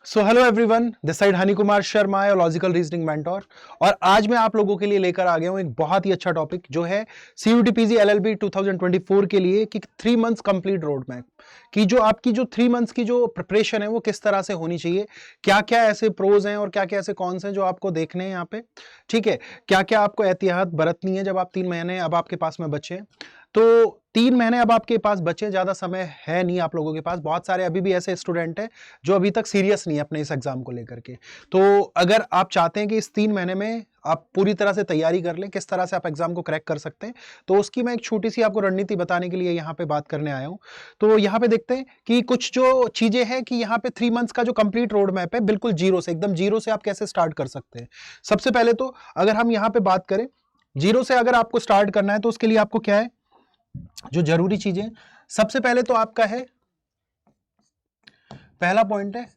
So hello everyone, this side Honey Kumar Sharma है, logical reasoning mentor. और आज मैं आप लोगों के लिए लेकर आ गया हूं एक बहुत ही अच्छा टॉपिक जो है CUTPG LLB 2024 के लिए कि 3 मंथ्स कंप्लीट रोड मैप कि जो आपकी जो 3 मंथ्स की जो प्रिपरेशन है वो किस तरह से होनी चाहिए, क्या क्या ऐसे प्रोज हैं और क्या क्या ऐसे कॉन्स हैं जो आपको देखने हैं यहाँ पे। ठीक है, क्या क्या आपको एहतियात बरतनी है जब आप 3 महीने अब आपके पास में बचे हैं। तो 3 महीने अब आपके पास बचे, ज्यादा समय है नहीं आप लोगों के पास। बहुत सारे अभी भी ऐसे स्टूडेंट हैं जो अभी तक सीरियस नहीं है अपने इस एग्जाम को लेकर के। तो अगर आप चाहते हैं कि इस 3 महीने में आप पूरी तरह से तैयारी कर लें, किस तरह से आप एग्जाम को क्रैक कर सकते हैं, तो उसकी मैं एक छोटी सी आपको रणनीति बताने के लिए यहाँ पे बात करने आया हूँ। तो यहाँ पे देखते हैं कि कुछ जो चीजें हैं कि यहाँ पे 3 मंथ्स का जो कंप्लीट रोड मैप है, बिल्कुल जीरो से, एकदम जीरो से आप कैसे स्टार्ट कर सकते हैं। सबसे पहले तो अगर हम यहाँ पे बात करें जीरो से, अगर आपको स्टार्ट करना है तो उसके लिए आपको क्या है, जो जरूरी चीजें, सबसे पहले तो आपका है, पहला पॉइंट है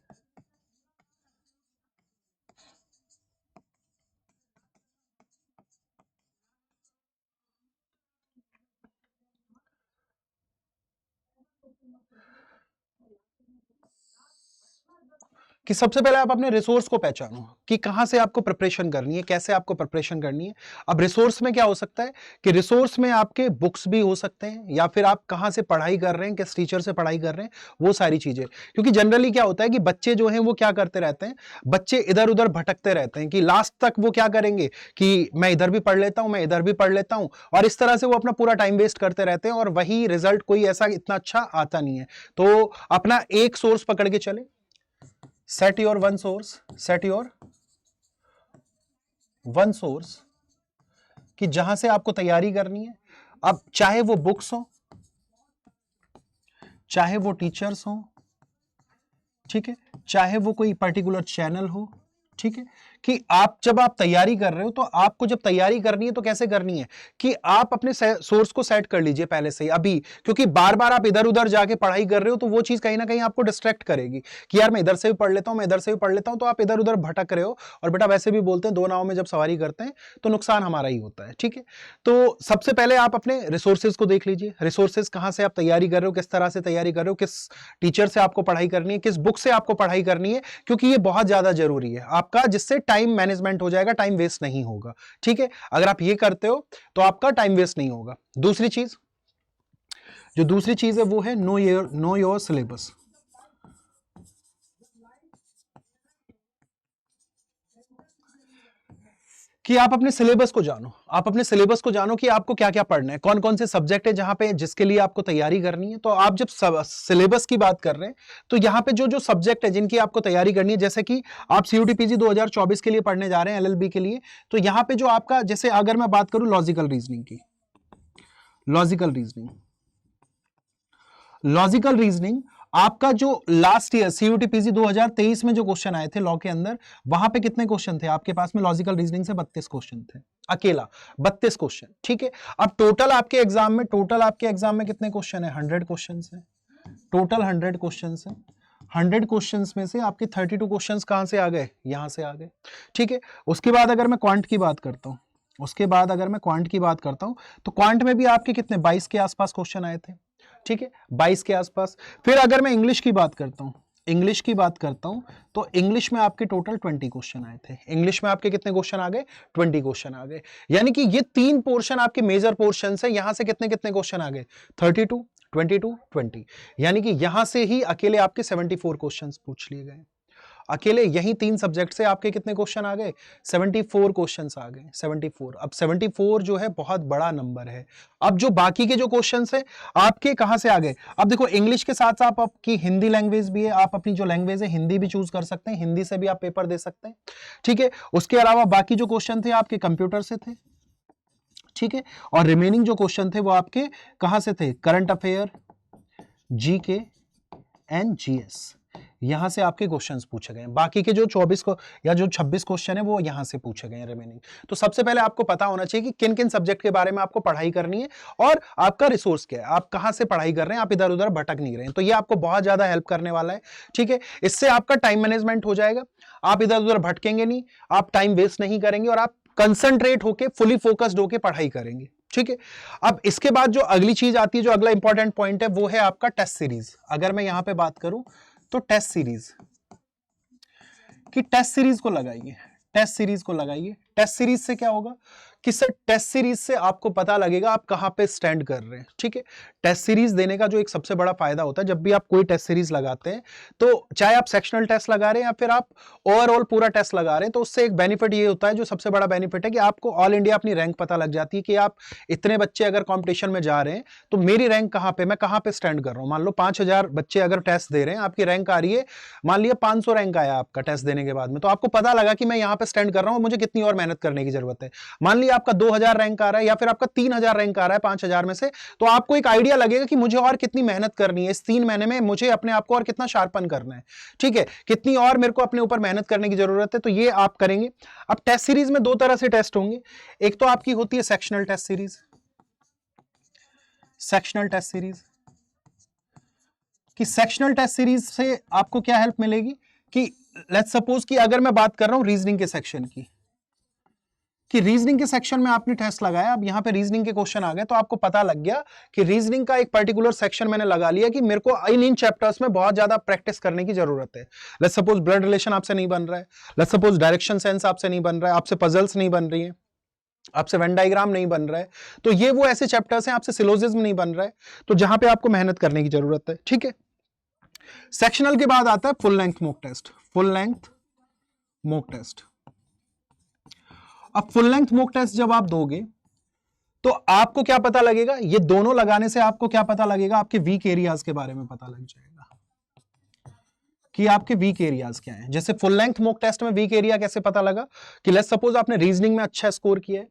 कि सबसे पहले आप अपने रिसोर्स को पहचानो कि कहां से आपको प्रिपरेशन करनी है, कैसे आपको प्रिपरेशन करनी है। अब रिसोर्स में क्या हो सकता है कि रिसोर्स में आपके बुक्स भी हो सकते हैं, या फिर आप कहां से पढ़ाई कर रहे हैं, किस टीचर से पढ़ाई कर रहे हैं, वो सारी चीजें। क्योंकि जनरली क्या होता है कि बच्चे जो हैं वो क्या करते रहते हैं, बच्चे इधर उधर भटकते रहते हैं कि लास्ट तक वो क्या करेंगे कि मैं इधर भी पढ़ लेता हूं, मैं इधर भी पढ़ लेता हूं, और इस तरह से वो अपना पूरा टाइम वेस्ट करते रहते हैं और वही रिजल्ट कोई ऐसा इतना अच्छा आता नहीं है। तो अपना एक सोर्स पकड़ के चले, set your one source, set your one source कि जहां से आपको तैयारी करनी है। अब चाहे वो बुक्स हो, चाहे वो टीचर्स हो, ठीक है, चाहे वो कोई पर्टिकुलर चैनल हो, ठीक है, कि आप जब आप तैयारी कर रहे हो तो आपको जब तैयारी करनी है तो कैसे करनी है कि आप अपने सोर्स को सेट कर लीजिए पहले से ही अभी। क्योंकि बार बार आप इधर उधर जाके पढ़ाई कर रहे हो तो वो चीज कहीं ना कहीं आपको डिस्ट्रैक्ट करेगी कि यार मैं इधर से भी पढ़ लेता हूं, मैं इधर से भी पढ़ लेता हूं, तो आप इधर उधर भटक रहे हो। और बेटा वैसे भी बोलते हैं दो नाव में जब सवारी करते हैं तो नुकसान हमारा ही होता है। ठीक है, तो सबसे पहले आप अपने रिसोर्सेज को देख लीजिए, रिसोर्सेज कहां से आप तैयारी कर रहे हो, किस तरह से तैयारी कर रहे हो, किस टीचर से आपको पढ़ाई करनी है, किस बुक से आपको पढ़ाई करनी है, क्योंकि ये बहुत ज्यादा जरूरी है आपका, जिससे टाइम मैनेजमेंट हो जाएगा, टाइम वेस्ट नहीं होगा। ठीक है, अगर आप ये करते हो तो आपका टाइम वेस्ट नहीं होगा। दूसरी चीज, जो दूसरी चीज है वो है नो योर सिलेबस। कि आप अपने सिलेबस को जानो, आप अपने सिलेबस को जानो कि आपको क्या क्या पढ़ना है, कौन कौन से सब्जेक्ट है जहां पे जिसके लिए आपको तैयारी करनी है। तो आप जब सिलेबस की बात कर रहे हैं तो यहां पे जो जो सब्जेक्ट है जिनकी आपको तैयारी करनी है, जैसे कि आप CUTPG 2024 के लिए पढ़ने जा रहे हैं, LLB के लिए, तो यहां पे जो आपका, जैसे अगर मैं बात करूं लॉजिकल रीजनिंग की, लॉजिकल रीजनिंग, लॉजिकल रीजनिंग आपका जो लास्ट ईयर CUTPG 2023 में जो क्वेश्चन आए थे लॉ के अंदर, वहां पे कितने क्वेश्चन थे आपके पास में लॉजिकल रीजनिंग से? 32 क्वेश्चन थे, अकेला 32 क्वेश्चन। ठीक है, अब टोटल आपके एग्जाम में, टोटल आपके एग्जाम में कितने क्वेश्चन है? 100 क्वेश्चन है, टोटल 100 क्वेश्चन है। 100 क्वेश्चंस में से आपके 32 क्वेश्चंस कहां से आ गए? यहां से आ गए। ठीक है, उसके बाद अगर मैं क्वांट की बात करता हूं, उसके बाद अगर मैं क्वांट की बात करता हूं तो क्वांट में भी आपके कितने? 22 के आसपास क्वेश्चन आए थे। ठीक है, 22 के आसपास। फिर अगर मैं इंग्लिश की बात करता हूं, इंग्लिश की बात करता हूं तो इंग्लिश में आपके टोटल 20 क्वेश्चन आए थे। इंग्लिश में आपके कितने क्वेश्चन आ गए? 20 क्वेश्चन आ गए। यानी कि ये 3 पोर्शन आपके मेजर पोर्शन है, यहां से कितने कितने क्वेश्चन आ गए? 32, 22, 20। यानी कि यहां से ही अकेले आपके 74 क्वेश्चंस पूछ लिए गए। अकेले यही 3 सब्जेक्ट से आपके कितने क्वेश्चन आ गए? 74 क्वेश्चंस आ गए। 74, अब 74 जो है बहुत बड़ा नंबर है। अब जो बाकी के जो क्वेश्चंस है आपके कहां से आ गए? अब देखो, इंग्लिश के साथ साथ आपकी हिंदी लैंग्वेज भी है, आप अपनी जो लैंग्वेज है हिंदी भी चूज कर सकते हैं, हिंदी से भी आप पेपर दे सकते हैं। ठीक है, उसके अलावा बाकी जो क्वेश्चन थे आपके कंप्यूटर से थे। ठीक है, और रिमेनिंग जो क्वेश्चन थे वो आपके कहां से थे? Current affair, GK and GS, यहां से आपके क्वेश्चंस पूछे गए हैं। बाकी के जो 24 को या जो 26 क्वेश्चन है वो यहां से पूछे गए हैं रिमेनिंग। तो सबसे पहले आपको पता होना चाहिए कि किन किन सब्जेक्ट के बारे में आपको पढ़ाई करनी है और आपका रिसोर्स क्या है, आप कहां से पढ़ाई कर रहे हैं, आप इधर उधर भटक नहीं रहे हैं। तो ये आपको बहुत ज्यादा हेल्प करने वाला है। ठीक है, इससे आपका टाइम मैनेजमेंट हो जाएगा, आप इधर उधर भटकेंगे नहीं, आप टाइम वेस्ट नहीं करेंगे और आप कंसंट्रेट होकर, फुली फोकस्ड होकर पढ़ाई करेंगे। ठीक है, अब इसके बाद जो अगली चीज आती है, जो अगला इंपॉर्टेंट पॉइंट है, वो है आपका टेस्ट सीरीज। अगर मैं यहां पे बात करूं तो टेस्ट सीरीज, कि टेस्ट सीरीज को लगाइए, टेस्ट सीरीज को लगाइए। टेस्ट सीरीज से क्या होगा कि सर टेस्ट सीरीज से आपको पता लगेगा आप कहां पे स्टैंड कर रहे हैं, ठीक है। टेस्ट सीरीज देने का जो एक सबसे बड़ा फायदा होता है, जब भी आप कोई टेस्ट सीरीज लगाते हैं, तो चाहे आप सेक्शनल टेस्ट लगा रहे हैं या फिर आप ओवरऑल पूरा टेस्ट लगा रहे हैं, तो उससे एक बेनिफिट ये होता है, जो सबसे बड़ा बेनिफिट है कि आपको ऑल इंडिया अपनी रैंक पता लग जाती है कि आप इतने बच्चे अगर कॉम्पिटिशन में जा रहे हैं तो मेरी रैंक कहां पे, मैं कहां पे स्टैंड कर रहा हूं। मान लो 5000 बच्चे अगर टेस्ट दे रहे हैं, आपकी रैंक आ रही है, मान लिया 500 रैंक आया आपका टेस्ट देने के बाद में, तो आपको पता लगा कि मैं यहां पे स्टैंड कर रहा हूं, मुझे कितनी और मेहनत करने की जरूरत है। मान लिया आपका 2000 रैंक आ रहा है या फिर आपका 3000 रैंक आ रहा है 5000 में से, तो आपको एक आइडिया लगेगा कि मुझे और कितनी मेहनत करनी है इस 3 महीने में, मुझे अपने आप को और कितना शार्पन करना है, ठीक है, कितनी और मेरे को अपने ऊपर मेहनत करने की जरूरत है, तो ये आप करेंगे। अब टेस्ट सीरीज में दो तरह से टेस्ट होंगे, एक तो आपकी होती है sectional test series, sectional test series कि सेक्शनल टेस्ट सीरीज से आपको क्या हेल्प मिलेगी कि लेट्स सपोज कि अगर मैं बात कर रहा हूं रीजनिंग के सेक्शन की, कि रीजनिंग के सेक्शन में आपने टेस्ट लगाया, अब यहां पे रीजनिंग के क्वेश्चन आ गए, तो आपको पता लग गया कि रीजनिंग का एक पर्टिकुलर सेक्शन मैंने लगा लिया कि मेरे को इन चैप्टर्स में बहुत ज्यादा प्रैक्टिस करने की जरूरत है। लेट्स सपोज ब्लड रिलेशन आपसे नहीं बन रहा है, लेट्स सपोज डायरेक्शन सेंस आपसे नहीं बन रहा है, आपसे पजल्स नहीं बन रही है, आपसे वेन डायग्राम नहीं बन रहा है, तो ये वो ऐसे चैप्टर्स हैं, आपसे सिलोजिज्म नहीं बन रहा है, तो जहां पे आपको मेहनत करने की जरूरत है, ठीक है। सेक्शनल के बाद आता है full length mock test, full length mock test. अब फुल लेंथ मॉक टेस्ट जब आप दोगे तो आपको क्या पता लगेगा, ये दोनों लगाने से आपको क्या पता लगेगा, आपके वीक एरियाज के बारे में पता लग जाएगा कि आपके वीक एरियाज क्या हैं। जैसे फुल लेंथ मॉक टेस्ट में वीक एरिया कैसे पता लगा कि लेट्स सपोज आपने रीजनिंग में अच्छा स्कोर किया है,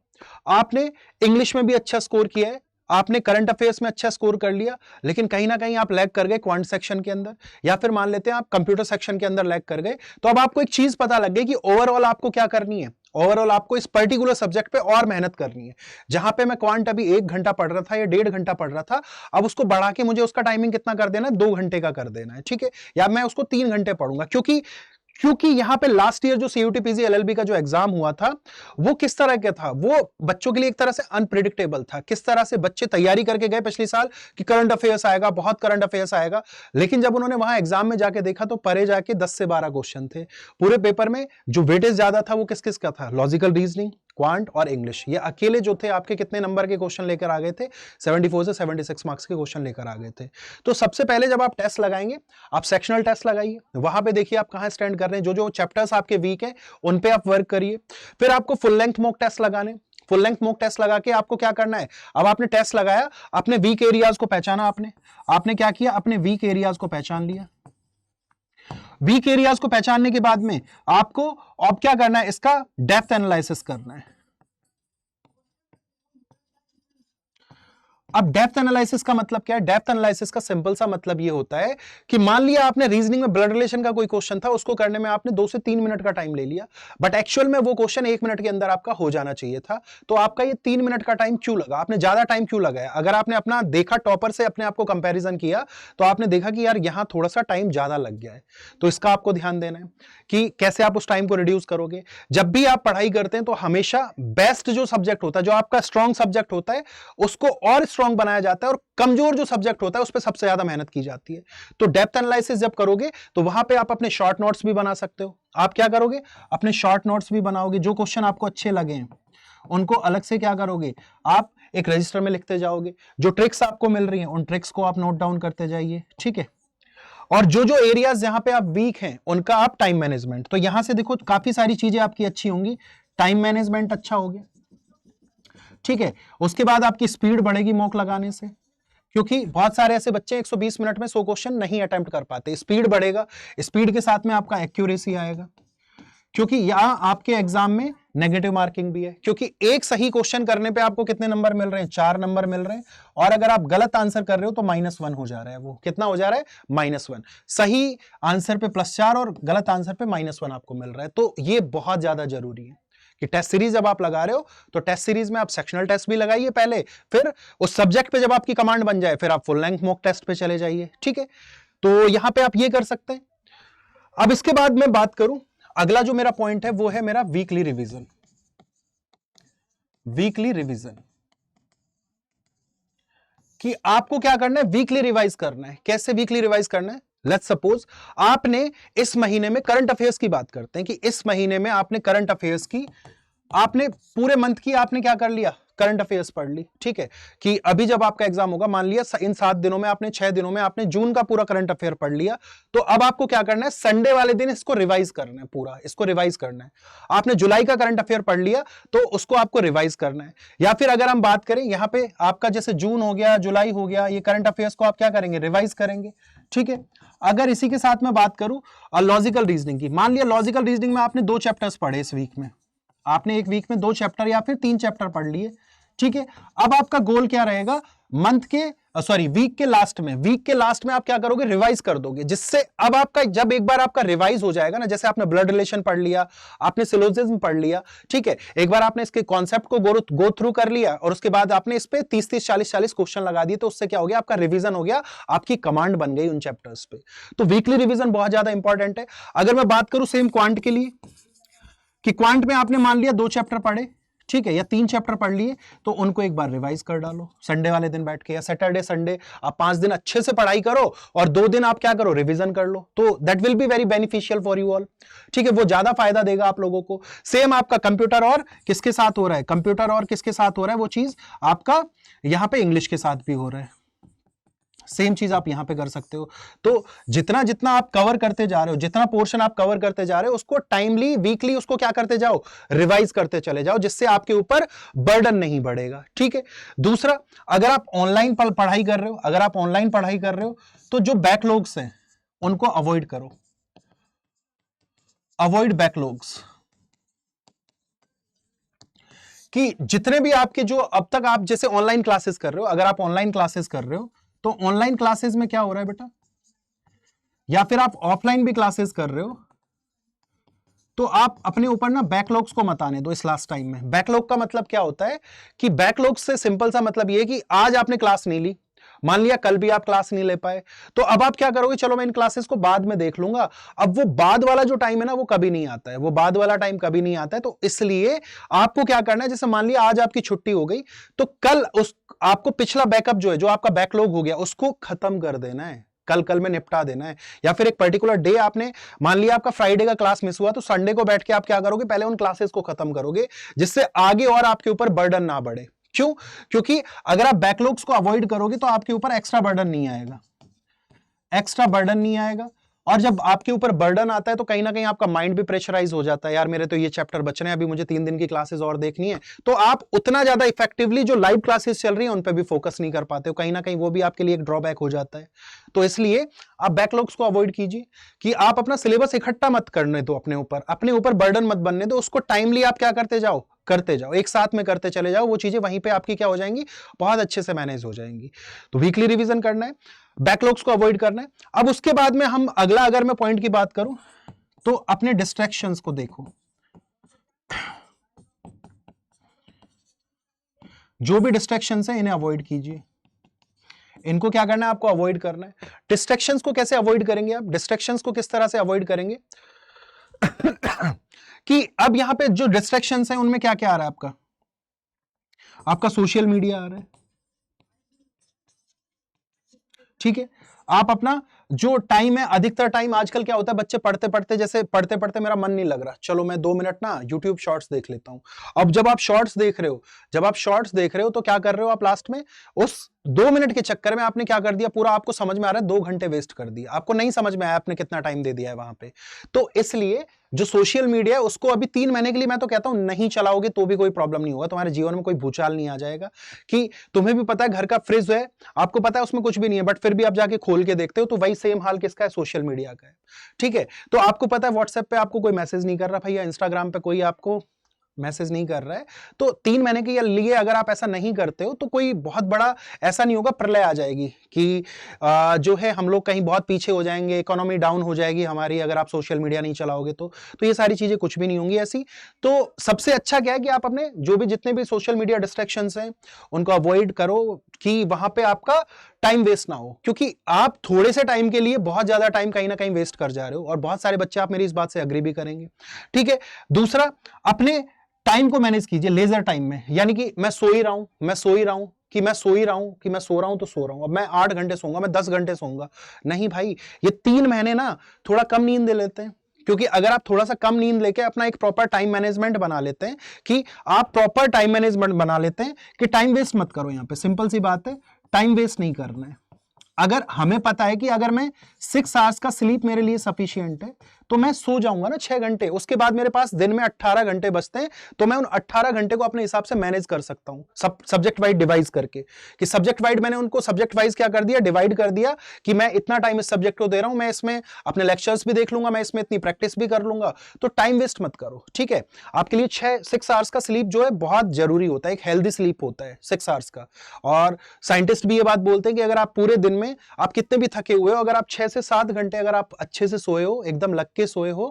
आपने इंग्लिश में भी अच्छा स्कोर किया है, आपने करंट अफेयर्स में अच्छा स्कोर कर लिया, लेकिन कहीं ना कहीं आप लैग कर गए क्वांट सेक्शन के अंदर, या फिर मान लेते हैं आप कंप्यूटर सेक्शन के अंदर लैग कर गए, तो अब आपको एक चीज पता लग गई कि ओवरऑल आपको क्या करनी है, ओवरऑल आपको इस पर्टिकुलर सब्जेक्ट पे और मेहनत करनी है। जहां पे मैं क्वांट अभी 1 घंटा पढ़ रहा था या 1.5 घंटा पढ़ रहा था, अब उसको बढ़ा के मुझे उसका टाइमिंग कितना कर देना है, 2 घंटे का कर देना है, ठीक है, या मैं उसको 3 घंटे पढ़ूंगा, क्योंकि यहां पे लास्ट ईयर जो सीयूटी पीजी एलएलबी का जो एग्जाम हुआ था, वो किस तरह का था, वो बच्चों के लिए एक तरह से अनप्रिडिक्टेबल था। किस तरह से बच्चे तैयारी करके गए पिछले साल कि करंट अफेयर्स आएगा, बहुत करंट अफेयर्स आएगा, लेकिन जब उन्होंने वहां एग्जाम में जाके देखा तो परे जाके 10 से 12 क्वेश्चन थे पूरे पेपर में। जो वेटेज ज्यादा था वो किस किस का था, लॉजिकल रीजनिंग, क्वांट और इंग्लिश, ये अकेले जो थे आपके कितने नंबर के क्वेश्चन लेकर आ गए थे, 74 से 76 मार्क्स के क्वेश्चन लेकर आ गए थे। तो सबसे पहले जब आप टेस्ट लगाएंगे, आप सेक्शनल टेस्ट लगाइए, वहां पे देखिए आप कहां स्टैंड कर रहे हैं, जो चैप्टर्स आपके वीक है उन पे आप वर्क करिए। फिर आपको फुल लेंथ मॉक टेस्ट लगाने, फुल लेंथ मॉक टेस्ट लगा के आपको क्या करना है, अब आपने टेस्ट लगाया, अपने वीक एरियाज को पहचाना, आपने क्या किया, अपने वीक एरियाज को पहचान लिया। वीक एरियाज को पहचानने के बाद में आपको अब क्या करना है, इसका डेप्थ एनालिसिस करना है। अब डेप्थ एनालिसिस का मतलब क्या है, डेप्थ एनालिसिस का सिंपल सा मतलब ये होता है कि मान लिया आपने रीजनिंग में ब्लड रिलेशन का कोई क्वेश्चन था, उसको करने में आपने 2 से 3 मिनट का टाइम ले लिया, बट एक्चुअल में वो क्वेश्चन 1 मिनट के अंदर आपका हो जाना चाहिए था, तो आपका ये 3 मिनट का टाइम क्यों लगा, आपने ज्यादा टाइम क्यों लगाया। अगर आपने अपना देखा टॉपर से अपने आपको कंपेरिजन किया, तो आपने देखा कि यार यहां थोड़ा सा टाइम ज्यादा लग गया है, तो इसका आपको ध्यान देना है कि कैसे आप उस टाइम को रिड्यूस करोगे। जब भी आप पढ़ाई करते हैं तो हमेशा बेस्ट जो सब्जेक्ट होता है, जो आपका स्ट्रॉन्ग सब्जेक्ट होता है, उसको और स्ट्रॉन्ग बनाया जाता है, और कमजोर जो सब्जेक्ट होता है उस पर सबसे ज्यादा मेहनत की जाती है। तो डेप्थ एनालिसिस जब करोगे तो वहां पे आप अपने शॉर्ट नोट्स भी बना सकते हो। आप क्या करोगे, अपने शॉर्ट नोट्स भी बनाओगे, जो क्वेश्चन आपको अच्छे लगे उनको अलग से क्या करोगे, आप एक रजिस्टर में लिखते जाओगे, जो ट्रिक्स आपको मिल रही हैं उन ट्रिक्स को आप नोट डाउन करते जाइए, ठीक है। और जो एरियाज जहां पे आप वीक हैं उनका आप टाइम मैनेजमेंट, तो यहां से देखो काफी सारी चीजें आपकी अच्छी होंगी, टाइम मैनेजमेंट अच्छा हो गया, ठीक है। उसके बाद आपकी स्पीड बढ़ेगी मॉक लगाने से, क्योंकि बहुत सारे ऐसे बच्चे 120 मिनट में 100 क्वेश्चन नहीं अटेम्प्ट कर पाते, स्पीड बढ़ेगा, स्पीड के साथ में आपका एक्यूरेसी आएगा, क्योंकि यहां आपके एग्जाम में नेगेटिव मार्किंग भी है, क्योंकि एक सही क्वेश्चन करने पे आपको कितने नंबर मिल रहे हैं, 4 नंबर मिल रहे हैं, और अगर आप गलत आंसर कर रहे हो तो -1 हो जा रहा है, वो कितना हो जा रहा है, -1। सही आंसर पे +4 और गलत आंसर पे -1 आपको मिल रहा है, तो ये बहुत ज्यादा जरूरी है कि टेस्ट सीरीज जब आप लगा रहे हो तो टेस्ट सीरीज में आप सेक्शनल टेस्ट भी लगाइए पहले, फिर उस सब्जेक्ट पे जब आपकी कमांड बन जाए फिर आप फुल लेंथ मॉक टेस्ट पे चले जाइए, ठीक है। तो यहां पे आप ये कर सकते हैं। अब इसके बाद मैं बात करूं, अगला जो मेरा पॉइंट है वो है मेरा वीकली रिवीजन। वीकली रिवीजन कि आपको क्या करना है, वीकली रिवाइज करना है। कैसे वीकली रिवाइज करना है, लेट्स सपोज आपने इस महीने में करंट अफेयर्स की बात करते हैं कि इस महीने में आपने करंट अफेयर्स की, आपने पूरे मंथ की आपने क्या कर लिया, करंट अफेयर्स पढ़ ली, ठीक है, कि अभी जब आपका एग्जाम होगा, मान लिया इन 7 दिनों में आपने 6 दिनों में आपने जून का पूरा करंट अफेयर पढ़ लिया, तो अब आपको क्या करना है, संडे वाले दिन इसको रिवाइज करना है, पूरा इसको रिवाइज करना है। आपने जुलाई का करंट अफेयर पढ़ लिया तो उसको आपको रिवाइज करना है। या फिर अगर हम बात करें यहां पे आपका जैसे जून हो गया, जुलाई हो गया, ये करंट अफेयर्स को आप क्या करेंगे, रिवाइज करेंगे, ठीक है। अगर इसी के साथ मैं बात करूं लॉजिकल रीजनिंग की, मान लिया लॉजिकल रीजनिंग में आपने 2 चैप्टर्स पढ़े इस वीक में, आपने एक वीक में 2 चैप्टर या फिर 3 चैप्टर पढ़ लिए, ठीक है। अब आपका गोल क्या रहेगा, मंथ के वीक के लास्ट में आप क्या करोगे, रिवाइज कर दोगे, जिससे अब आपका जब एक बार आपका रिवाइज हो जाएगा ना, जैसे आपने ब्लड रिलेशन पढ़ लिया, आपने सिलोजिज्म पढ़ लिया, ठीक है, एक बार आपने इसके कॉन्सेप्ट को गो थ्रू कर लिया और उसके बाद आपने इस पे 30-30 40-40 क्वेश्चन लगा दिए, तो उससे क्या हो गया, आपका रिवीजन हो गया, आपकी कमांड बन गई उन चैप्टर्स पे। तो वीकली रिवीजन बहुत ज्यादा इंपॉर्टेंट है। अगर मैं बात करूं सेम क्वांट के लिए, कि क्वांट में आपने मान लिया 2 चैप्टर पढ़े, ठीक है, या 3 चैप्टर पढ़ लिए, तो उनको एक बार रिवाइज कर डालो संडे वाले दिन बैठ के, या सैटरडे संडे आप 5 दिन अच्छे से पढ़ाई करो और 2 दिन आप क्या करो, रिवीजन कर लो, तो that will be very beneficial for you all, ठीक है, वो ज्यादा फायदा देगा आप लोगों को। सेम आपका कंप्यूटर और किसके साथ हो रहा है, कंप्यूटर और किसके साथ हो रहा है, वो चीज आपका यहां पे इंग्लिश के साथ भी हो रहा है, सेम चीज आप यहां पे कर सकते हो। तो जितना जितना आप कवर करते जा रहे हो, जितना पोर्शन आप कवर करते जा रहे हो, उसको टाइमली वीकली उसको क्या करते जाओ, रिवाइज करते चले जाओ, जिससे आपके ऊपर बर्डन नहीं बढ़ेगा, ठीक है। दूसरा, अगर आप ऑनलाइन पढ़ाई कर रहे हो, तो जो बैकलॉग्स हैं उनको अवॉइड करो, अवॉइड बैकलॉग्स, कि जितने भी आपके जो अब तक आप जैसे ऑनलाइन क्लासेस कर रहे हो, अगर आप ऑनलाइन क्लासेस कर रहे हो तो ऑनलाइन क्लासेस में क्या हो रहा है बेटा, या फिर आप ऑफलाइन भी क्लासेस कर रहे हो, तो आप अपने ऊपर ना बैकलॉग्स को मत आने दो इस लास्ट टाइम में। बैकलॉग का मतलब क्या होता है कि बैकलॉग से सिंपल सा मतलब ये है कि आज आपने क्लास नहीं ली, मान लिया कल भी आप क्लास नहीं ले पाए, तो अब आप क्या करोगे, चलो मैं इन क्लासेस को बाद में देख लूंगा। अब वो बाद वाला जो टाइम है ना, वो कभी नहीं आता है, वो बाद वाला टाइम कभी नहीं आता है। तो इसलिए आपको क्या करना है, जैसे मान लिया आज आपकी छुट्टी हो गई, तो कल उस आपको पिछला बैकअप जो है, जो आपका बैकलॉग हो गया, उसको खत्म कर देना है, कल में निपटा देना है। या फिर एक पर्टिकुलर डे आपने मान लिया आपका फ्राइडे का क्लास मिस हुआ, तो संडे को बैठ के आप क्या करोगे, पहले उन क्लासेस को खत्म करोगे, जिससे आगे और आपके ऊपर बर्डन ना बढ़े। क्यों? क्योंकि अगर आप बैकलॉग्स को अवॉइड करोगे तो आपके ऊपर एक्स्ट्रा बर्डन नहीं आएगा, एक्स्ट्रा बर्डन नहीं आएगा। और जब आपके ऊपर बर्डन आता है तो कहीं ना कहीं आपका माइंड भी प्रेशराइज हो जाता है, यार मेरे तो ये चैप्टर बचने हैं, अभी मुझे 3 दिन की क्लासेस और देखनी है, तो आप उतना ज्यादा इफेक्टिवली जो लाइव क्लासेस चल रही है उन पर भी फोकस नहीं कर पाते हो, कहीं ना कहीं वो भी आपके लिए एक ड्रॉबैक हो जाता है। तो इसलिए आप बैकलॉग्स को अवॉइड कीजिए, कि आप अपना सिलेबस इकट्ठा मत करने दो, अपने ऊपर बर्डन मत बनने दो, उसको टाइमली आप क्या करते जाओ, एक साथ में करते चले जाओ, वो चीजें वहीं पे आपकी क्या हो जाएंगी, बहुत अच्छे से मैनेज हो जाएंगी। तो वीकली रिवीजन करना है, बैकलॉग्स को अवॉइड करना है। अब उसके बाद में हम अगला, अगर मैं पॉइंट की बात करूं तो अपने डिस्ट्रैक्शंस को देखो, जो भी डिस्ट्रैक्शंस हैं इन्हें अवॉइड कीजिए, इनको क्या करना है, आपको अवॉइड करना है। डिस्ट्रैक्शंस को कैसे अवॉइड करेंगे आप, डिस्ट्रैक्शंस को किस तरह से अवॉइड करेंगे कि अब यहां पे जो डिस्ट्रैक्शंस हैं उनमें क्या क्या आ रहा है, आपका सोशल मीडिया आ रहा है, ठीक है। आप अपना जो टाइम है, अधिकतर टाइम आजकल क्या होता है, बच्चे पढ़ते पढ़ते मेरा मन नहीं लग रहा, चलो मैं 2 मिनट ना YouTube शॉर्ट्स देख लेता हूं। अब जब आप शॉर्ट्स देख रहे हो तो क्या कर रहे हो आप, लास्ट में उस 2 मिनट के चक्कर में आपने क्या कर दिया, पूरा आपको समझ में आ रहा है 2 घंटे वेस्ट कर दिया, आपको नहीं समझ में आया आपने कितना टाइम दे दिया है वहां पे। तो इसलिए जो सोशल मीडिया है उसको अभी 3 महीने के लिए मैं तो कहता हूं नहीं चलाओगे तो भी कोई प्रॉब्लम नहीं होगा, तुम्हारे जीवन में कोई भूचाल नहीं आ जाएगा। कि तुम्हें भी पता है घर का फ्रिज है, आपको पता है उसमें कुछ भी नहीं है, बट फिर भी आप जाके खोल के देखते हो, तो वही सेम हाल किसका है, सोशल मीडिया का है, ठीक है। तो आपको पता है व्हाट्सएप पे आपको कोई मैसेज नहीं कर रहा भैया, इंस्टाग्राम पे कोई आपको मैसेज नहीं कर रहा है, तो 3 महीने के लिए अगर आप ऐसा नहीं करते हो तो कोई बहुत बड़ा ऐसा नहीं होगा, प्रलय आ जाएगी कि जो है हम लोग कहीं बहुत पीछे हो जाएंगे, इकोनॉमी डाउन हो जाएगी हमारी, अगर आप सोशल मीडिया नहीं चलाओगे तो ये सारी चीजें कुछ भी नहीं होंगी ऐसी। तो सबसे अच्छा क्या है कि आप अपने जो भी जितने भी सोशल मीडिया डिस्ट्रैक्शंस हैं उनको अवॉइड करो, कि वहां पे आपका टाइम वेस्ट ना हो, क्योंकि आप थोड़े से टाइम के लिए बहुत ज्यादा टाइम कहीं ना कहीं वेस्ट कर जा रहे हो, और बहुत सारे बच्चे आप मेरी इस बात से अग्री भी करेंगे, ठीक है। दूसरा, अपने टाइम को मैनेज कीजिए लेजर टाइम में, यानी कि मैं सो ही रहा हूं कि मैं सो ही रहा हूं, कि मैं सो रहा हूं तो सो रहा हूं, अब मैं 8 घंटे सोऊंगा, मैं 10 घंटे सोऊंगा। नहीं भाई, ये 3 महीने ना थोड़ा कम नींद ले लेते हैं, क्योंकि अगर आप थोड़ा सा कम नींद लेके अपना एक प्रॉपर टाइम मैनेजमेंट बना लेते हैं, कि आप प्रॉपर टाइम मैनेजमेंट बना लेते हैं कि टाइम वेस्ट मत करो। यहां पे सिंपल सी बात है, टाइम वेस्ट नहीं करना है। अगर हमें पता है कि अगर मैं 6 आवर्स का स्लीप मेरे लिए सफिशिएंट है, तो मैं सो जाऊंगा ना 6 घंटे, उसके बाद मेरे पास दिन में 18 घंटे बचते हैं, तो मैं उन 18 घंटे को अपने हिसाब से मैनेज कर सकता हूं, सब्जेक्ट वाइज डिवाइड करके, कि सब्जेक्ट वाइज मैंने उनको सब्जेक्ट वाइज क्या कर दिया, डिवाइड कर दिया, कि मैं इतना टाइम इस सब्जेक्ट को दे रहा हूं, मैं इसमें अपने लेक्चर्स भी देख लूंगा, मैं इसमें इतनी प्रैक्टिस भी कर लूंगा। तो टाइम वेस्ट मत करो, ठीक है। आपके लिए 6 आवर्स का स्लीप जो है बहुत जरूरी होता है, एक हेल्दी स्लीप होता है 6 आवर्स का। और साइंटिस्ट भी ये बात बोलते हैं कि अगर आप पूरे दिन में आप कितने भी थके हुए हो, अगर आप 6 से 7 घंटे अगर आप अच्छे से सोए हो, एकदम लग के सोए हो,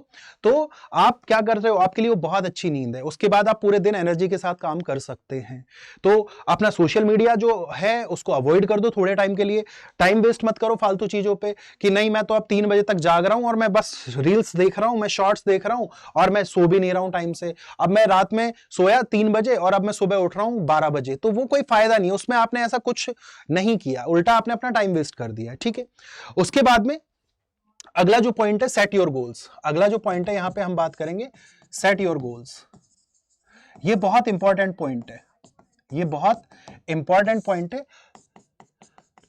तो आप क्या कर रहे हो, आपके लिए वो बहुत अच्छी नींद है। उसके बाद आप पूरे दिन एनर्जी के साथ काम कर सकते हैं। तो अपना सोशल मीडिया जो है उसको अवॉइड कर दो थोड़े टाइम के लिए, टाइम वेस्ट मत करो फालतू चीजों पे, कि नहीं मैं तो अब 3 बजे तक जाग रहा हूं और मैं बस रील्स देख रहा हूं, मैं शॉर्ट्स देख रहा हूं और मैं सो भी नहीं रहा हूं टाइम से। अब मैं रात में सोया 3 बजे और अब मैं सुबह उठ रहा हूं 12 बजे, तो वो कोई फायदा नहीं, उसमें आपने ऐसा कुछ नहीं किया, उल्टा आपने अपना टाइम वेस्ट कर दिया, ठीक है। उसके बाद में अगला जो पॉइंट है, सेट योर गोल्स। अगला जो पॉइंट है यहां पे हम बात करेंगे सेट योर गोल्स। ये बहुत इंपॉर्टेंट पॉइंट है, ये बहुत इंपॉर्टेंट पॉइंट है,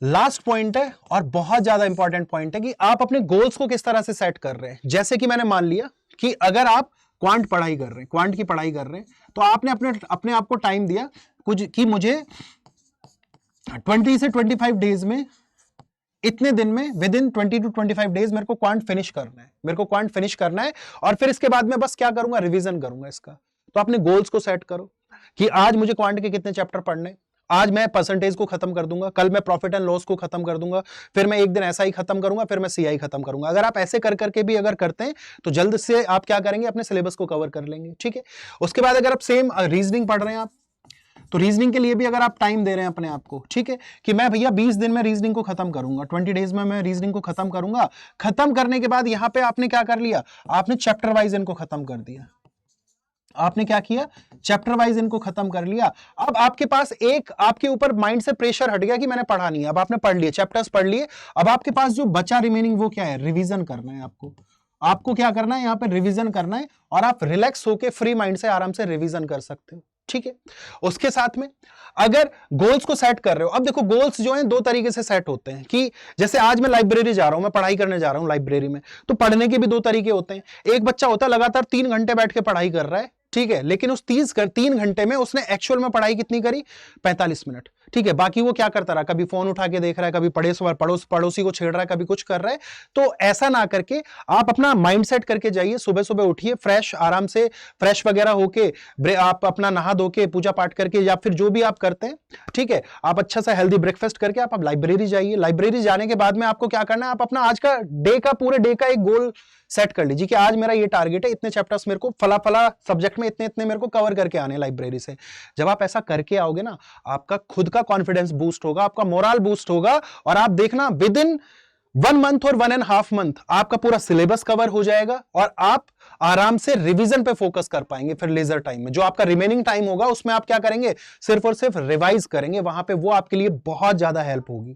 लास्ट पॉइंट है और बहुत ज्यादा इंपॉर्टेंट पॉइंट है कि आप अपने गोल्स को किस तरह से सेट कर रहे हैं। जैसे कि मैंने मान लिया कि अगर आप क्वांट पढ़ाई कर रहे हैं, क्वांट की पढ़ाई कर रहे हैं, तो आपने अपने आप को टाइम दिया कुछ कि मुझे 20 से 25 डेज में, इतने दिन में, विद इन 20 to 25 डेज मेरे को क्वांट फिनिश करना है, मेरे को क्वांट फिनिश करना है। और फिर इसके बाद में बस क्या करूंगा, रिवीजन करूंगा इसका। तो अपने गोल्स को सेट करो कि आज मुझे क्वांट के कितने चैप्टर पढ़ने, आज मैं परसेंटेज को खत्म कर दूंगा, कल मैं प्रॉफिट एंड लॉस को खत्म कर दूंगा, फिर मैं एक दिन ऐसा ही खत्म करूंगा, फिर मैं सीआई खत्म करूंगा। अगर आप ऐसे कर करके भी अगर करते हैं तो जल्द से आप क्या करेंगे, अपने सिलेबस को कवर कर लेंगे, ठीक है। उसके बाद अगर आप सेम रीजनिंग पढ़ रहे हैं आप, तो रीजनिंग के लिए भी अगर आप टाइम दे रहे हैं अपने आप को, ठीक है, कि मैं भैया 20 दिन में रीजनिंग को खत्म करूंगा, 20 डेज में मैं रीजनिंग को खत्म करूंगा। खत्म करने के बाद यहां पे आपने क्या कर लिया, आपने चैप्टर वाइज इनको खत्म कर दिया। आपने क्या किया, चैप्टर वाइज इनको खत्म कर लिया। अब आपके पास एक, आपके ऊपर माइंड से प्रेशर हट गया कि मैंने पढ़ा नहीं है, अब आपने पढ़ लिए, चैप्टर्स पढ़ लिए। अब आपके पास जो बचा रिमेनिंग वो क्या है, रिवीजन करना है आपको। आपको क्या करना है, यहां पे रिवीजन करना है, और आप रिलैक्स होकर फ्री माइंड से आराम से रिवीजन कर सकते हो, ठीक है। उसके साथ में अगर गोल्स को सेट कर रहे हो, अब देखो गोल्स जो हैं 2 तरीके से सेट होते हैं, कि जैसे आज मैं लाइब्रेरी जा रहा हूं, मैं पढ़ाई करने जा रहा हूं लाइब्रेरी में, तो पढ़ने के भी 2 तरीके होते हैं। एक बच्चा होता है लगातार 3 घंटे बैठ के पढ़ाई कर रहा है, ठीक है, लेकिन उस 3 घंटे में उसने एक्चुअल में पढ़ाई कितनी करी, 45 मिनट, ठीक है। बाकी वो क्या करता रहा, कभी फोन उठा के देख रहा है, कभी पड़ोसी को छेड़ रहा है, कभी कुछ कर रहा है। तो ऐसा ना करके आप अपना माइंड सेट करके जाइए, सुबह सुबह उठिए फ्रेश, आराम से फ्रेश वगैरह होके, आप अपना नहा धो के पूजा पाठ करके, या फिर जो भी आप करते हैं, ठीक है, आप अच्छा सा हेल्दी ब्रेकफास्ट करके आप लाइब्रेरी जाइए। लाइब्रेरी जाने के बाद में आपको क्या करना है, आप अपना आज का पूरे डे का एक गोल सेट कर लीजिए कि आज मेरा ये टारगेट है, इतने चैप्टर्स मेरे को फला फला सब्जेक्ट में इतने इतने मेरे को कवर करके आने लाइब्रेरी से। जब आप ऐसा करके आओगे ना, आपका खुद का कॉन्फिडेंस बूस्ट होगा, आपका मोरल बूस्ट होगा, और आप देखना विद इन 1 मंथ और 1.5 मंथ आपका पूरा सिलेबस कवर हो जाएगा, और आप आराम से रिवीजन पे फोकस कर पाएंगे। फिर लेजर टाइम में जो आपका रिमेनिंग टाइम होगा उसमें आप क्या करेंगे, सिर्फ और सिर्फ रिवाइज करेंगे, वहां पे वो आपके लिए बहुत ज्यादा हेल्प होगी,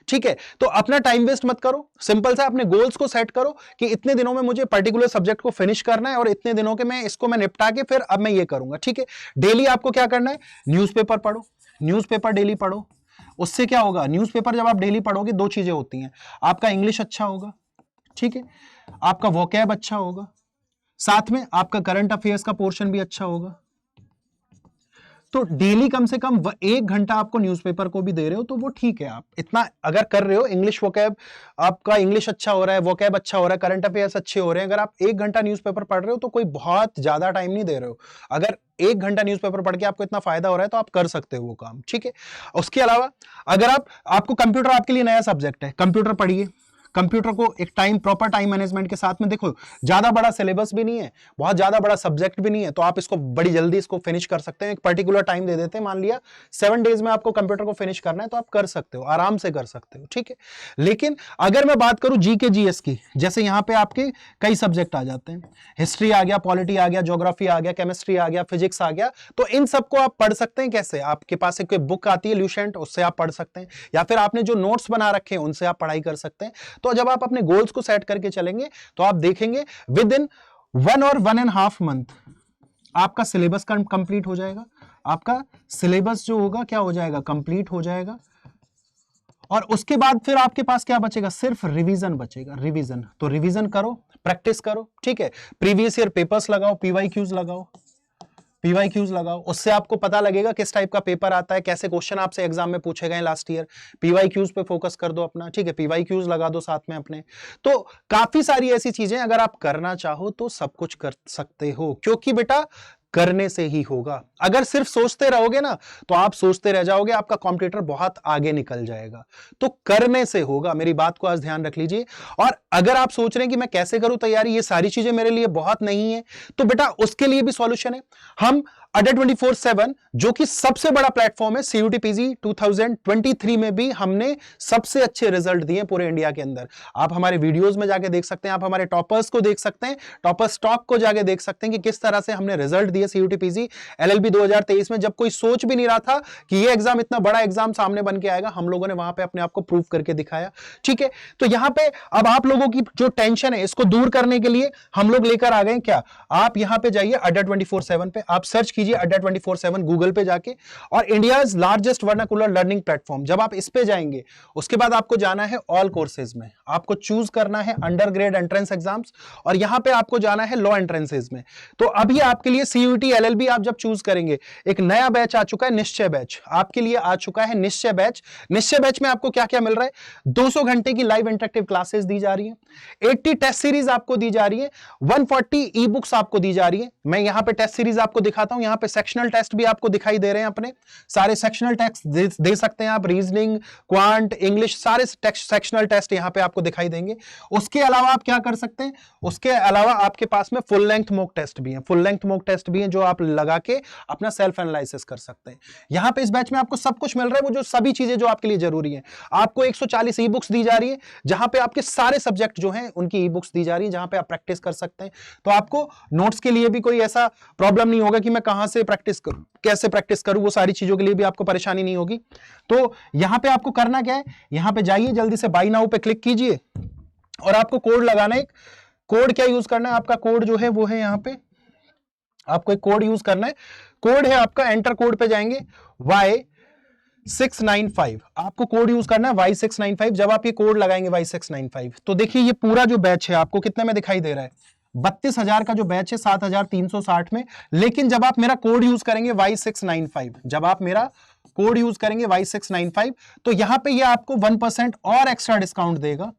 ठीक है। तो अपना टाइम वेस्ट मत करो, सिंपल सा अपने गोल्स को सेट करो कि इतने दिनों में मुझे पर्टिकुलर सब्जेक्ट को फिनिश करना है, और इतने दिनों के मैं इसको मैं निपटा के फिर अब मैं ये करूंगा, ठीक है। डेली आपको क्या करना है, न्यूज़पेपर पढ़ो, न्यूज़पेपर डेली पढ़ो। उससे क्या होगा, न्यूज़पेपर जब आप डेली पढ़ोगे 2 चीजें होती हैं, आपका इंग्लिश अच्छा होगा, ठीक है, आपका वोकैब अच्छा होगा, साथ में आपका करंट अफेयर्स का पोर्शन भी अच्छा होगा। तो डेली कम से कम 1 घंटा आपको न्यूज़पेपर को भी दे रहे हो तो वो ठीक है। आप इतना अगर कर रहे हो, इंग्लिश वोकैब, आपका इंग्लिश अच्छा हो रहा है, वोकैब अच्छा हो रहा है, करंट अफेयर्स अच्छे हो रहे हैं, अगर आप 1 घंटा न्यूज़पेपर पढ़ रहे हो तो कोई बहुत ज्यादा टाइम नहीं दे रहे हो। अगर 1 घंटा न्यूज़पेपर पढ़ के आपको इतना फायदा हो रहा है तो आप कर सकते हो वो काम, ठीक है। उसके अलावा अगर आपको कंप्यूटर आपके लिए नया सब्जेक्ट है, कंप्यूटर पढ़िए, कंप्यूटर को एक टाइम, प्रॉपर टाइम मैनेजमेंट के साथ में, देखो ज्यादा बड़ा सिलेबस भी नहीं है, बहुत ज्यादा बड़ा सब्जेक्ट भी नहीं है, तो आप इसको बड़ी जल्दी इसको फिनिश कर सकते हैं। एक पर्टिकुलर टाइम दे देते हैं, मान लिया 7 डेज में आपको कंप्यूटर को फिनिश करना है, तो आप कर सकते हो, आराम से कर सकते हो, ठीक है। लेकिन अगर मैं बात करूं जीके जीएस की, जैसे यहां पे आपके कई सब्जेक्ट आ जाते हैं, हिस्ट्री आ गया, पॉलिटी आ गया, ज्योग्राफी आ गया, केमिस्ट्री आ गया, फिजिक्स आ गया, तो इन सबको आप पढ़ सकते हैं कैसे? आपके पास एक बुक आती है ल्यूसेंट, उससे आप पढ़ सकते हैं, या फिर आपने जो नोट्स बना रखे हैं उनसे आप पढ़ाई कर सकते हैं। तो जब आप अपने गोल्स को सेट करके चलेंगे तो आप देखेंगे विद इन 1 और 1.5 मंथ आपका सिलेबस कंप्लीट हो जाएगा, आपका सिलेबस जो होगा क्या हो जाएगा, कंप्लीट हो जाएगा। और उसके बाद फिर आपके पास क्या बचेगा, सिर्फ रिवीजन बचेगा, रिवीजन। तो रिवीजन करो, प्रैक्टिस करो, ठीक है। प्रीवियस ईयर पेपर्स लगाओ, पीवाईक्यूज लगाओ, पीवाईक्यूज लगाओ, उससे आपको पता लगेगा किस टाइप का पेपर आता है, कैसे क्वेश्चन आपसे एग्जाम में पूछे गए लास्ट ईयर। पीवाईक्यूज पे फोकस कर दो अपना, ठीक है, पीवाईक्यूज लगा दो साथ में अपने। तो काफी सारी ऐसी चीजें अगर आप करना चाहो तो सब कुछ कर सकते हो, क्योंकि बेटा करने से ही होगा। अगर सिर्फ सोचते रहोगे ना तो आप सोचते रह जाओगे, आपका कॉम्पिटिटर बहुत आगे निकल जाएगा। तो करने से होगा, मेरी बात को आज ध्यान रख लीजिए। और अगर आप सोच रहे हैं कि मैं कैसे करूं तैयारी, ये सारी चीजें मेरे लिए बहुत नहीं है, तो बेटा उसके लिए भी सॉल्यूशन है। हम अड्डा 24/7 जो कि सबसे बड़ा प्लेटफॉर्म है, सीयूटी पीजी 2023 में भी हमने सबसे अच्छे रिजल्ट दिए पूरे इंडिया के अंदर। आप हमारे वीडियोस में जाके देख सकते हैं, आप हमारे टॉपर्स को देख सकते हैं, टॉपर स्टॉक को जाके देख सकते हैं कि किस तरह से हमने रिजल्ट दिए सीयूटी पीजी एलएलबी 2023 में, जब कोई सोच भी नहीं रहा था कि ये एग्जाम, इतना बड़ा एग्जाम सामने बन के आएगा। हम लोगों ने वहां पे अपने आप को प्रूव करके दिखाया, ठीक है। तो यहां पे अब आप लोगों की जो टेंशन है इसको दूर करने के लिए हम लोग लेकर आ गए क्या, आप यहां पे जाइए अड्डा 24/7 पे, आप सर्च कीजिए अड्डा 24/7 गूगल पे जाके, और India's largest vernacular learning platform. जब आप इस पे जाएंगे उसके बाद आपको जाना है ऑल कोर्सेज में, आपको चूज करना है अंडर ग्रेड एंट्रेंस एग्जाम्स, और यहां पे आपको जाना है लॉ एंट्रेंसेज में। तो अभी आपके लिए सीयूटी एलएलबी आप जब चूज करेंगे, एक नया बैच आ चुका है, निश्चय बैच आपके लिए आ चुका है, निश्चय बैच। निश्चय बैच में आपको क्या क्या मिल रहा है, 200 घंटे की लाइव इंटरेक्टिव क्लासेस दी जा रही है, 80 टेस्ट सीरीज आपको दी जा रही है, 140 ई बुक्स आपको दी जा रही है। मैं यहां पे टेस्ट सीरीज आपको दिखाता हूं, यहां पे सेक्शनल टेस्ट भी आपको दिखाई दे रहे हैं, अपने सारे सेक्शनल टेस्ट दे सकते हैं आप, रीजनिंग, क्वांट, इंग्लिश, सारे सेक्शनल टेस्ट यहां पे आपको दिखाई देंगे। उसके अलावा आप क्या कर सकते हैं, उसके अलावा आपके पास में फुल लेंथ मॉक टेस्ट भी है, फुल लेंथ मॉक टेस्ट भी है जो आप लगा के अपना सेल्फ एनालिसिस कर सकते हैं। यहां पे इस बैच में आपको सब कुछ मिल रहा है, वो जो सभी चीजें जो आपके लिए जरूरी है। आपको 140 ई बुक्स दी जा रही है, जहां पे आपके सारे सब्जेक्ट जो हैं उनकी ई बुक्स दी जा रही है, जहां पे आप प्रैक्टिस कर सकते हैं। तो आपको नोट्स के लिए भी कोई ऐसा प्रॉब्लम नहीं होगा कि मैं कहां से प्रैक्टिस करूं, कैसे प्रैक्टिस करूं, वो सारी चीजों के लिए भी आपको परेशानी नहीं होगी। तो यहां पे आपको करना क्या है, यहां पे जाइए, जल्दी से बाय नाउ पे क्लिक कीजिए, और आपको कोड लगाना है। कोड क्या यूज करना है, आपका कोड जो है वो है, यहां पे आपको एक कोड यूज करना है। कोड है आपका, एंटर कोड पे जाएंगे Y695, आपको कोड यूज करना है Y695। जब आप ये कोड लगाएंगे Y695, तो देखिए ये पूरा जो बैच है आपको कितने में दिखाई दे रहा है, 32,000 का जो बैच है 7,360 में। लेकिन जब आप मेरा कोड यूज करेंगे Y695, जब आप मेरा कोड यूज करेंगे Y695, तो यहां पे ये आपको 1% और एक्स्ट्रा डिस्काउंट देगा।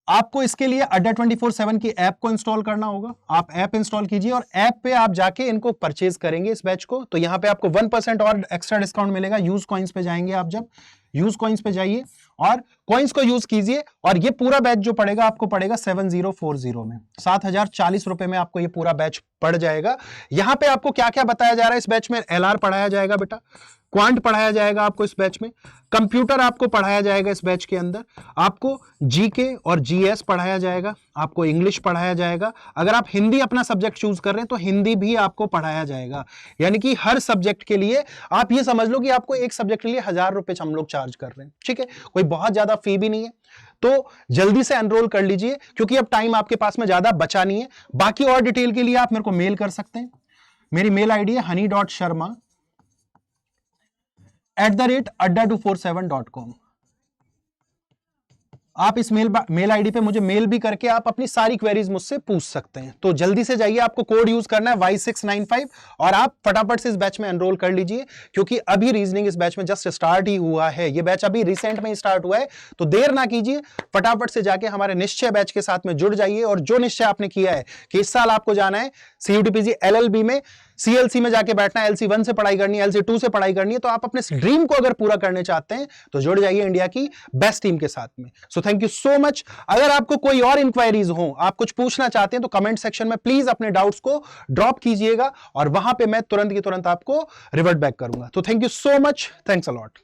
आपको इसके लिए अड्डा 24/7 की ऐप को इंस्टॉल करना होगा, आप ऐप इंस्टॉल कीजिए, और ऐप पे आप जाके इनको परचेज करेंगे इस बैच को, तो यहां पे आपको 1% और एक्स्ट्रा डिस्काउंट मिलेगा। यूज कॉइन्स पे जाएंगे आप, जब यूज कॉइन्स पे जाइए और कॉइन्स को यूज कीजिए, और ये पूरा बैच जो पड़ेगा आपको पड़ेगा 7040 में, 7,040 रुपए में आपको ये पूरा बैच पड़ जाएगा। यहां पे आपको क्या क्या बताया जा रहा है इस बैच में, एलआर पढ़ाया जाएगा बेटा, क्वांट पढ़ाया जाएगा आपको इस बैच में, कंप्यूटर आपको पढ़ाया जाएगा इस बैच के अंदर, आपको जीके और जीएस पढ़ाया जाएगा, आपको इंग्लिश पढ़ाया जाएगा। अगर आप हिंदी अपना सब्जेक्ट चूज कर रहे हैं तो हिंदी भी आपको पढ़ाया जाएगा। यानी कि हर सब्जेक्ट के लिए आप ये समझ लो कि आपको एक सब्जेक्ट के लिए 1,000 रुपए हम लोग चार्ज कर रहे हैं, ठीक है, कोई बहुत ज्यादा फी भी नहीं है। तो जल्दी से एनरोल कर लीजिए, क्योंकि अब टाइम आपके पास में ज्यादा बचा नहीं है। बाकी और डिटेल के लिए आप मेरे को मेल कर सकते हैं, मेरी मेल आईडी है honey.sharma@adda247.com। आप इस मेल आईडी पे मुझे मेल भी करके आप अपनी सारी क्वेरीज मुझसे पूछ सकते हैं। तो जल्दी से जाइए, आपको कोड यूज करना है Y695, और आप फटाफट से इस बैच में एनरोल कर लीजिए, क्योंकि अभी रीजनिंग इस बैच में जस्ट स्टार्ट ही हुआ है, ये बैच अभी रिसेंट में ही स्टार्ट हुआ है। तो देर ना कीजिए, फटाफट से जाके हमारे निश्चय बैच के साथ में जुड़ जाइए, और जो निश्चय आपने किया है कि इस साल आपको जाना है सीयूटी पीजी एलएलबी में सीएलसी में जाके बैठना है, LC1 से पढ़ाई करनी है, LC2 से पढ़ाई करनी है, तो आप अपने ड्रीम को अगर पूरा करने चाहते हैं तो जुड़ जाइए इंडिया की बेस्ट टीम के साथ में। So thank you so much. अगर आपको कोई और इंक्वायरीज हो, आप कुछ पूछना चाहते हैं, तो कमेंट सेक्शन में प्लीज अपने डाउट्स को ड्रॉप कीजिएगा और वहां पे मैं तुरंत की तुरंत आपको रिवर्ट बैक करूंगा। तो thank you so much, thanks a lot.